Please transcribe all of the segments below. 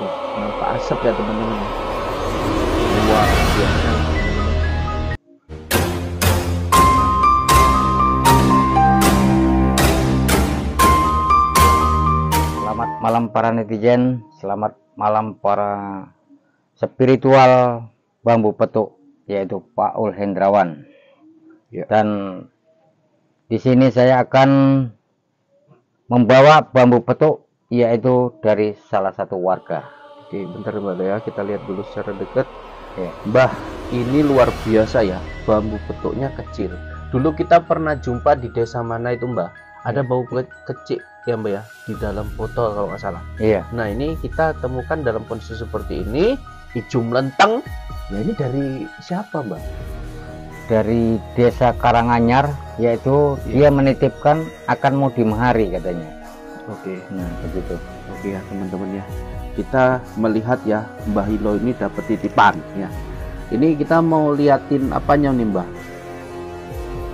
Nampak asap ya teman-teman. Luar biasa. Selamat malam para netizen, selamat malam para spiritual bambu petuk, yaitu Pak Ul Hendrawan. Ya. Dan di sini saya akan membawa bambu petuk, yaitu dari salah satu warga. Oke, bentar Mbak ya, kita lihat dulu secara dekat. Ya. Mbah, ini luar biasa ya, bambu petuknya kecil. Dulu kita pernah jumpa di desa mana itu Mbah? Ada bambu kecil ya Mbak ya, di dalam botol kalau nggak salah. Iya. Nah ini kita temukan dalam kondisi seperti ini, hijau melentang. Ya ini dari siapa Mbak? Dari desa Karanganyar, yaitu dia menitipkan akan mau dimahari katanya. Oke. Nah begitu. Oke ya teman-teman ya, kita melihat ya Mbah Hilo ini dapat titipan ya. Ini kita mau liatin apanya nih Mbah?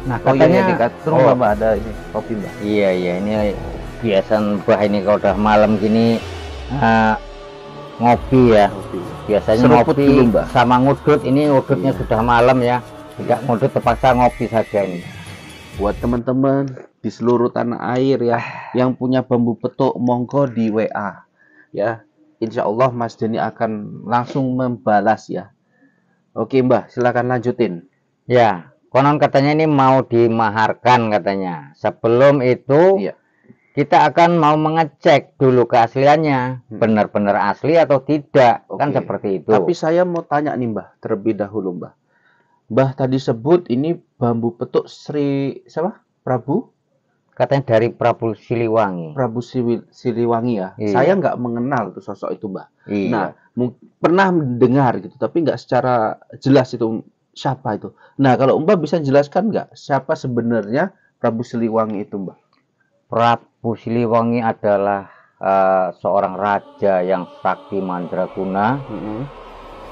Nah Oh iya, katanya ya, dekat rumah Mbah ada ini kopi Mbah. Iya ini kebiasaan Mbah ini kalau udah malam gini ngopi ya. Kopi. Biasanya Seruput ngopi dulu, Mbah. sama ngudut. Ini ngudutnya Iya. sudah malam ya, tidak ngudut, terpaksa ngopi saja ini. Buat teman-teman di seluruh tanah air ya yang punya bambu petuk, monggo di WA ya. Insya Allah Mas Denny akan langsung membalas ya. Oke Mbah, silakan lanjutin. Ya, konon katanya ini mau dimaharkan katanya. Sebelum itu Iya. kita akan mau mengecek dulu keasliannya, benar-benar asli atau tidak. Kan Oke. seperti itu. Tapi saya mau tanya nih Mbah, terlebih dahulu Mbah. Mbah tadi sebut ini bambu petuk Sri siapa? Prabu Katanya dari Prabu Siliwangi. Siliwangi ya. Iya. Saya nggak mengenal tuh sosok itu Mbah. Iya. Nah, pernah mendengar gitu, tapi nggak secara jelas itu siapa itu. Nah, kalau Mbah bisa jelaskan nggak siapa sebenarnya Prabu Siliwangi itu Mbah? Prabu Siliwangi adalah seorang raja yang sakti mandraguna.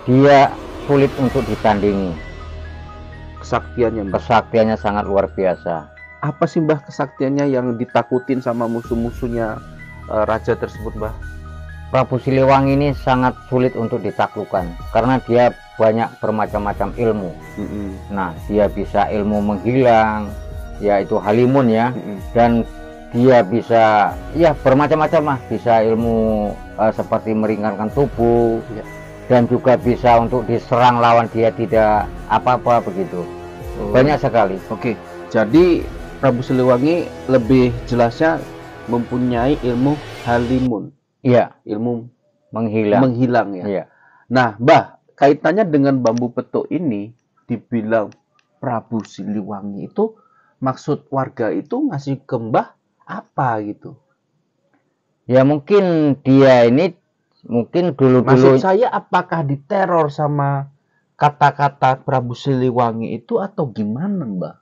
Dia sulit untuk ditandingi. Kesaktiannya Mbah. Kesaktiannya sangat luar biasa. Apa sih Mbah kesaktiannya yang ditakutin sama musuh-musuhnya raja tersebut Mbah? Prabu Siliwangi ini sangat sulit untuk ditaklukkan karena dia banyak bermacam-macam ilmu. Nah, dia bisa ilmu menghilang, yaitu halimun ya, dan dia bisa ya bermacam-macam lah, bisa ilmu seperti meringankan tubuh, Ya. dan juga bisa untuk diserang lawan dia tidak apa-apa begitu. Banyak sekali. Oke, jadi Prabu Siliwangi lebih jelasnya mempunyai ilmu halimun, Iya, ilmu menghilang. ya. Iya. Nah, Mbah, kaitannya dengan bambu petuk ini dibilang Prabu Siliwangi itu maksud warga itu ngasih ke Mbah apa gitu? Ya mungkin dia ini mungkin Maksud dulu-dulu saya apakah diteror sama kata-kata Prabu Siliwangi itu atau gimana, Mbah?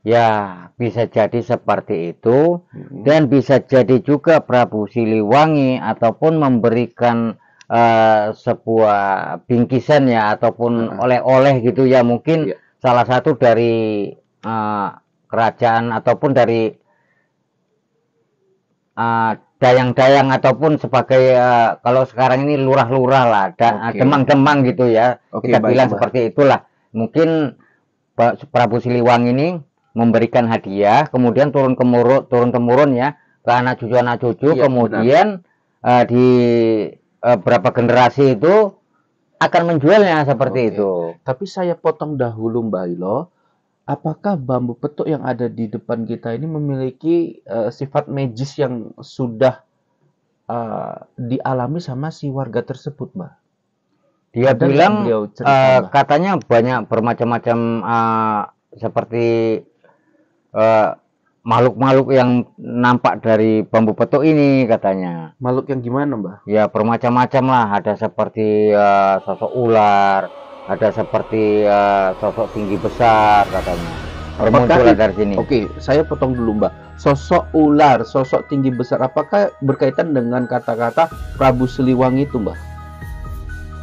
ya bisa jadi seperti itu, dan bisa jadi juga Prabu Siliwangi ataupun memberikan sebuah bingkisan ya ataupun oleh-oleh gitu ya, mungkin Iya. salah satu dari kerajaan ataupun dari dayang-dayang ataupun sebagai kalau sekarang ini lurah-lurah lah, Oke. demang-demang gitu ya. Oke, Kita baik, bilang Mbah. seperti itulah. Mungkin Prabu Siliwangi ini memberikan hadiah, kemudian turun temurun ya ke anak cucu, Iya, kemudian di berapa generasi itu akan menjualnya seperti Oke. itu. Tapi saya potong dahulu, Mbah Hilo. Apakah bambu petuk yang ada di depan kita ini memiliki sifat magis yang sudah dialami sama si warga tersebut, Mbah? Dia Ada nggak bilang beliau cerita, Mbah? katanya banyak bermacam-macam seperti makhluk-makhluk yang nampak dari bambu petuk ini katanya. Makhluk yang gimana, Mbah? Ya bermacam-macam lah, ada seperti sosok ular, ada seperti sosok tinggi besar katanya. Bermunculan dari sini. Oke, saya potong dulu, Mbak. Sosok ular, sosok tinggi besar, apakah berkaitan dengan kata-kata Prabu Siliwangi itu, Mbak?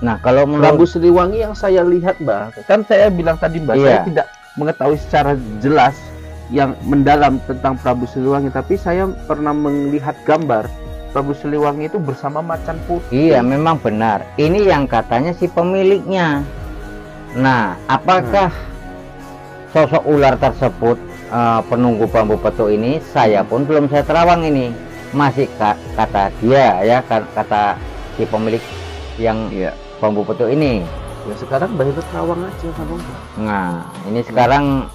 Nah, kalau Prabu menurut Siliwangi yang saya lihat, Mbak, kan saya bilang tadi, Mbak, Iya. saya tidak mengetahui secara jelas yang mendalam tentang Prabu Siliwangi, tapi saya pernah melihat gambar Prabu Siliwangi itu bersama macan putih. Iya, memang benar. Ini yang katanya si pemiliknya. Nah, apakah sosok ular tersebut penunggu bambu petuk ini? Saya pun belum saya terawang ini. Masih kata dia ya, kata si pemilik yang bambu petuk ini. Ya sekarang Mbah Hilo terawang aja sama Mbah. Nah, ini sekarang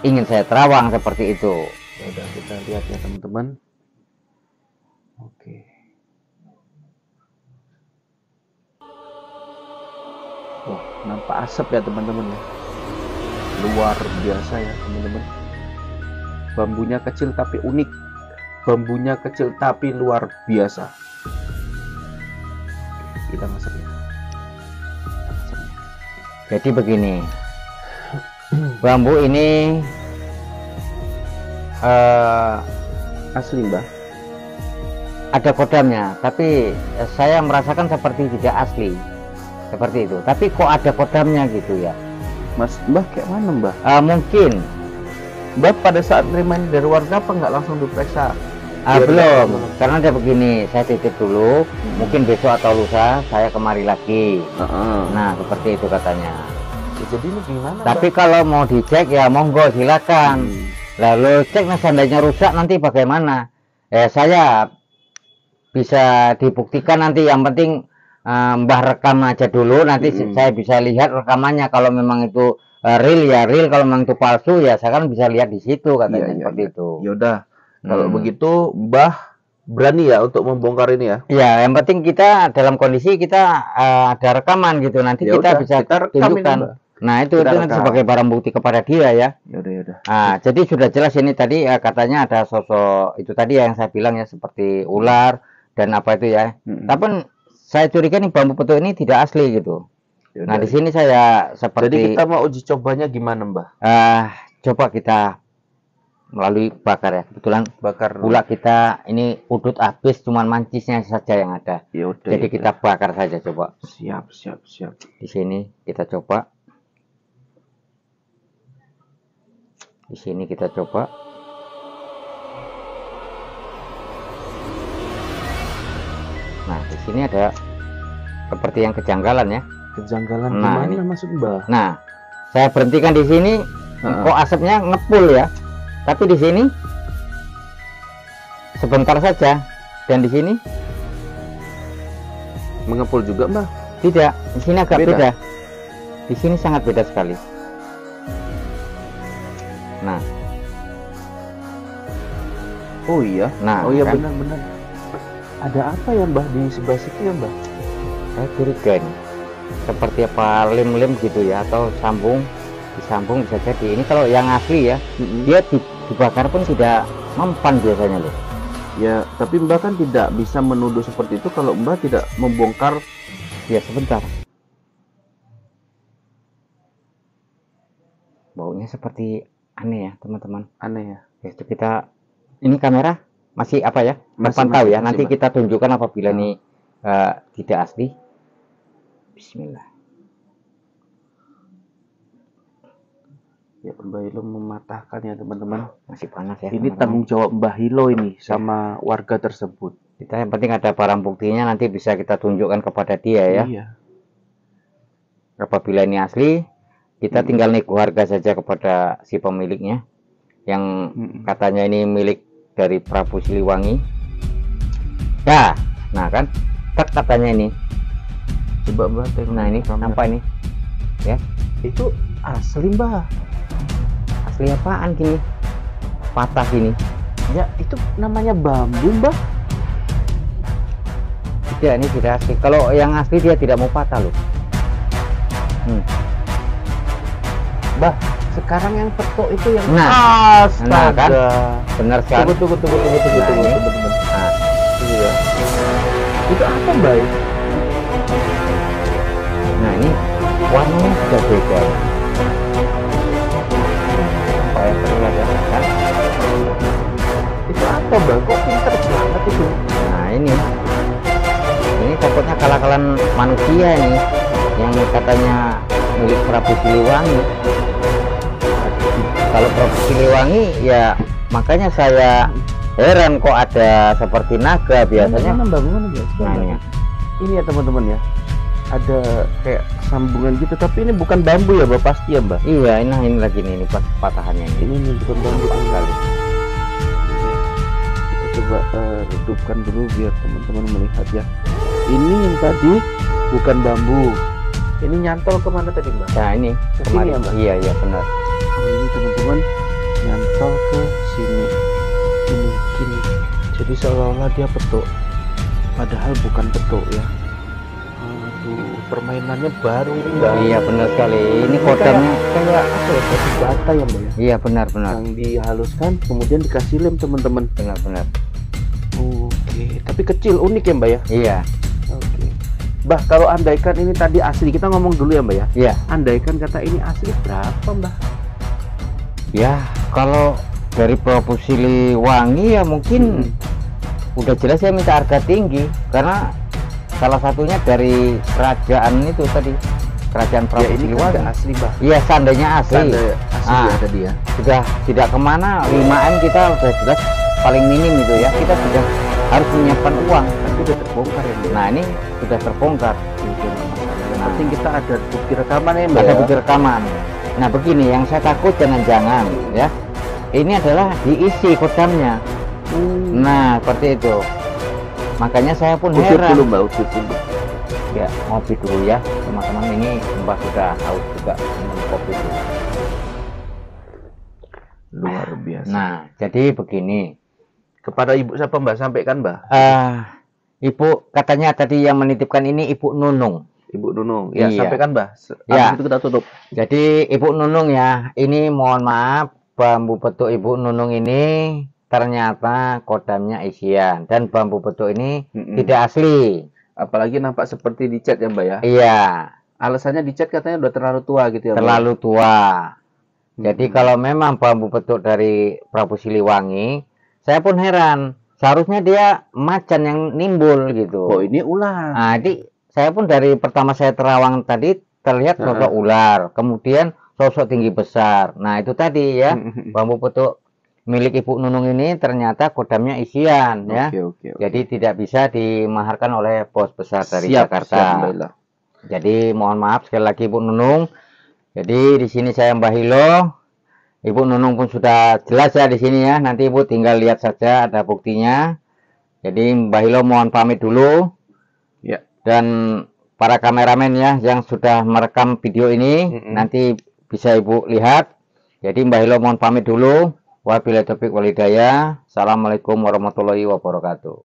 ingin saya terawang seperti itu. Ya udah, kita lihat ya teman-teman. Oke. Wah, nampak asap ya teman-teman ya. Luar biasa ya teman-teman. Bambunya kecil tapi unik. Bambunya kecil tapi luar biasa. Kita masak ya. Jadi begini, bambu ini asli Mbah. ada kodamnya, tapi saya merasakan seperti tidak asli, seperti itu. Tapi kok ada kodamnya gitu ya, Mas Mbah kayak mana Mbah? mungkin Mbah pada saat terima ini dari warga apa nggak langsung diperiksa? belum, karena ada begini, saya titip dulu, mungkin besok atau lusa saya kemari lagi. Nah seperti itu katanya. Ya, jadi ini gimana? Tapi kalau mau dicek ya monggo silakan. Lalu cek, nah seandainya rusak nanti bagaimana? Saya bisa dibuktikan nanti, yang penting Mbah rekam aja dulu, nanti saya bisa lihat rekamannya. Kalau memang itu real ya real, kalau memang itu palsu ya saya kan bisa lihat di situ katanya. Seperti itu. Yaudah, kalau begitu Mbah berani ya untuk membongkar ini ya? Ya, yang penting kita dalam kondisi kita ada rekaman gitu, nanti kita bisa tunjukkan. Nah itu nanti sebagai barang bukti kepada dia ya. Yaudah. Nah, jadi sudah jelas ini tadi katanya ada sosok itu tadi yang saya bilang ya, seperti ular dan apa itu ya. Tapi saya curiga nih bambu petuk ini tidak asli gitu. Yaudah. Nah di sini saya seperti. Jadi kita mau uji cobanya gimana Mbah? Coba kita melalui bakar ya. Kebetulan bakar pula kita ini udut habis, cuman mancisnya saja yang ada. Yaudah, jadi kita bakar saja coba. Siap. Di sini kita coba. Di sini kita coba. Nah, di sini ada seperti yang kejanggalan ya. Kejanggalan nah, gimana maksud Mbah? Nah, saya berhentikan di sini. Kok asapnya ngepul ya? Tapi di sini sebentar saja, dan di sini mengepul juga Mbah? Tidak, di sini agak beda. Di sini sangat beda sekali. Nah, oh iya, nah, oh iya kan? benar. Ada apa ya Mbah di sebelah situ ya Mbah? Saya curiga ini seperti apa, lem-lem gitu ya, atau disambung bisa jadi. Ini kalau yang asli ya, dia dibakar pun tidak mempan biasanya loh. Ya, tapi Mbah kan tidak bisa menuduh seperti itu kalau Mbah tidak membongkar. Ya sebentar. Baunya seperti aneh ya teman-teman. Aneh ya. Itu kita, ini kamera masih apa ya? Terpantau ya. Nanti kita tunjukkan apabila ini tidak asli. Bismillah. Ya, Mbah Hilo mematahkan ya teman-teman. Masih panas ya. Ini tanggung jawab Mbah Hilo ini sama warga tersebut. Kita yang penting ada barang buktinya, nanti bisa kita tunjukkan kepada dia ya. Iya. Apabila ini asli, kita tinggal nego harga saja kepada si pemiliknya, yang katanya ini milik dari Prabu Siliwangi. Ya, nah kan, katanya ini. Coba Mbah tengok. Nah ini nampak ini, ya. Itu asli Mbah. Asli apaan gini? Patah gini. Ya itu namanya bambu Mbah. Tidak, ini tidak asli. Kalau yang asli dia tidak mau patah loh. Mbah, sekarang yang petok itu yang astaga. Nah kan, benar sekali. Tunggu. Nah, iya. Itu apa Mbah? Nah ini warnanya sudah beda. Apa yang terlihat ya kan? Itu apa Mbah? Kok pinter banget itu? Nah ini pokoknya kalah-kalahan manusia ini, yang katanya milik Prabu Siliwangi. Kalau Prabu Siliwangi ya makanya saya heran kok ada seperti naga biasanya. Mana bangunan ya? Nah, ini ya teman-teman ya, ada kayak sambungan gitu, tapi ini bukan bambu ya, Mbak, pasti ya, Mbak? Iya, ini lagi nih patahannya Ini bukan bambu sekali. Kita coba redupkan dulu biar teman-teman melihat ya. Ini yang tadi bukan bambu. Ini nyantol kemana tadi, Mbak? Nah, ini Ke sini ya, Mbak? Iya, benar. Oh, ini teman-teman nyantol ke sini. Ini. Jadi seolah-olah dia petuk, padahal bukan petuk ya. Aduh, permainannya baru ini, Mbak. Iya, benar sekali. Ini kodamnya kayak apa ya? Batu bata ya, Mbak ya? Iya, benar. Yang dihaluskan kemudian dikasih lem, teman-teman. Benar. Oke, tapi kecil, unik ya, Mbak ya? Iya. Oke. Mbak, kalau andaikan ini tadi asli, kita ngomong dulu ya, Mbak ya? Iya. Andaikan kata ini asli berapa, Mbak? Ya, kalau dari Prabu Siliwangi ya mungkin udah jelas saya minta harga tinggi, karena salah satunya dari kerajaan itu tadi, kerajaan Prabu Siliwangi. Kan asli, Mbak. Iya, seandainya asli. Ya tadi ya. Sudah tidak kemana, 5M kita udah jelas paling minim itu ya, kita sudah harus menyiapkan uang. Tapi udah terbongkar ya, Mbak. Nah, ini sudah terbongkar. Yang penting kita ada bukti rekaman ya, Mbak. Ada bukti rekaman. Nah, begini yang saya takut, jangan-jangan ya ini adalah diisi kodamnya. Nah, seperti itu. Makanya saya pun Usut heran. dulu, Mbak, usut dulu. Ya, ngopi dulu ya, teman-teman. Ini Mbak sudah haus juga minum kopi dulu. Luar biasa. Nah, jadi begini. Kepada Ibu siapa, Mbak? Sampaikan, Mbak. Ibu katanya tadi yang menitipkan ini Ibu Nunung. Ibu Nunung. Ya, Iya. sampaikan, Mbak. Ya. Habis itu kita tutup. Jadi Ibu Nunung ya, ini mohon maaf, bambu petuk Ibu Nunung ini ternyata kodamnya isian, dan bambu petuk ini tidak asli. Apalagi nampak seperti dicat ya, Mbak ya. Iya. Alasannya dicat katanya udah terlalu tua gitu ya, Mbak. Terlalu tua. Jadi kalau memang bambu petuk dari Prabu Siliwangi, saya pun heran. Seharusnya dia macan yang nimbul gitu. Oh, ini ular. Nah, jadi saya pun dari pertama saya terawang tadi terlihat sosok ular, kemudian sosok tinggi besar. Nah, itu tadi ya, bambu petuk milik Ibu Nunung ini ternyata kodamnya isian ya. Oke. Jadi tidak bisa dimaharkan oleh bos besar dari Jakarta. Siap. Jadi mohon maaf sekali lagi Ibu Nunung. Jadi di sini saya Mbah Hilo. Ibu Nunung pun sudah jelas ya di sini ya. Nanti Ibu tinggal lihat saja ada buktinya. Jadi Mbah Hilo mohon pamit dulu. Ya. Dan para kameramen ya yang sudah merekam video ini nanti bisa Ibu lihat. Jadi Mbah Hilo mohon pamit dulu. Wabillahi taufiq wal hidayah. Assalamualaikum warahmatullahi wabarakatuh.